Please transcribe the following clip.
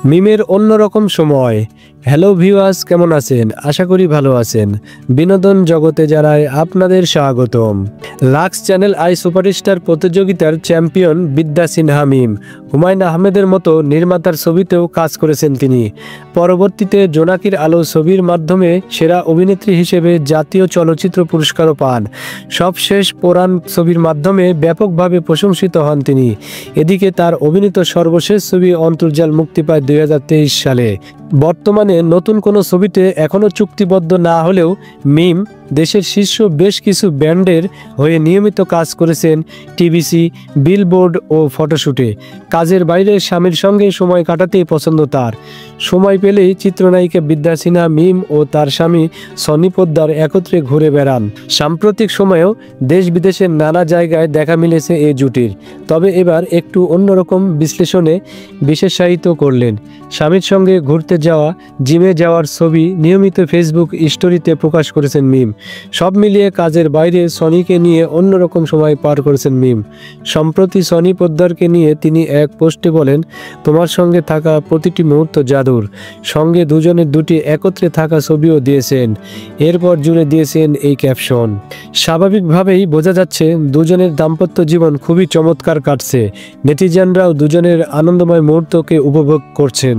মিমের অন্যরকম সময়। হ্যালো ভিউয়ার্স, কেমন আছেন? আশা করি ভালো আছেন। বিনোদন জগতে জানাই আপনাদের স্বাগতম। লাক্স চ্যানেল আই সুপারস্টার প্রতিযোগিতার চ্যাম্পিয়ন বিদ্যা সিনহা মিম হুমায়ুন আহমেদের মতো নির্মাতার ছবিতেও কাজ করেছেন তিনি। পরবর্তীতে জোনাকির আলো ছবির মাধ্যমে সেরা অভিনেত্রী হিসেবে জাতীয় চলচ্চিত্র পুরস্কারও পান। সবশেষ পোরান ছবির মাধ্যমে ব্যাপকভাবে প্রশংসিত হন তিনি। এদিকে তার অভিনীত সর্বশেষ ছবি অন্তর্জাল মুক্তি পায় 2023 সালে। বর্তমানে নতুন কোনো ছবিতে এখনও চুক্তিবদ্ধ না হলেও মিম দেশের শীর্ষ বেশ কিছু ব্যান্ডের হয়ে নিয়মিত কাজ করেছেন টিভিসি, বিলবোর্ড ও ফটোশুটে। কাজের বাইরে স্বামীর সঙ্গে সময় কাটাতেই পছন্দ তার। সময় পেলেই চিত্রনায়িকা বিদ্যা সিনহা মিম ও তার স্বামী সনি পোদ্দার একত্রে ঘুরে বেড়ান। সাম্প্রতিক সময়েও দেশ বিদেশের নানা জায়গায় দেখা মিলেছে এই জুটির। তবে এবার একটু অন্যরকম বিশ্লেষণে বিশেষায়িত করলেন। স্বামীর সঙ্গে ঘুরতে যাওয়া, জিমে যাওয়ার ছবি নিয়মিত ফেসবুক স্টোরিতে প্রকাশ করেছেন মিম। সব মিলিয়ে কাজের বাইরে সনিকে নিয়ে অন্যরকম সময় পার করেছেন মিম। সম্প্রতি সনি পোদ্দারকে নিয়ে তিনি এক পোস্টে বলেন, তোমার সঙ্গে থাকা প্রতিটি মুহূর্ত জাদুর। সঙ্গে দুজনের দুটি একত্রে থাকা ছবিও দিয়েছেন। এরপর জুড়ে দিয়েছেন এই ক্যাপশন। স্বাভাবিকভাবেই বোঝা যাচ্ছে দুজনের দাম্পত্য জীবন খুবই চমৎকার কাটছে। নেটিজেনরাও দুজনের আনন্দময় মুহূর্তকে উপভোগ করছেন।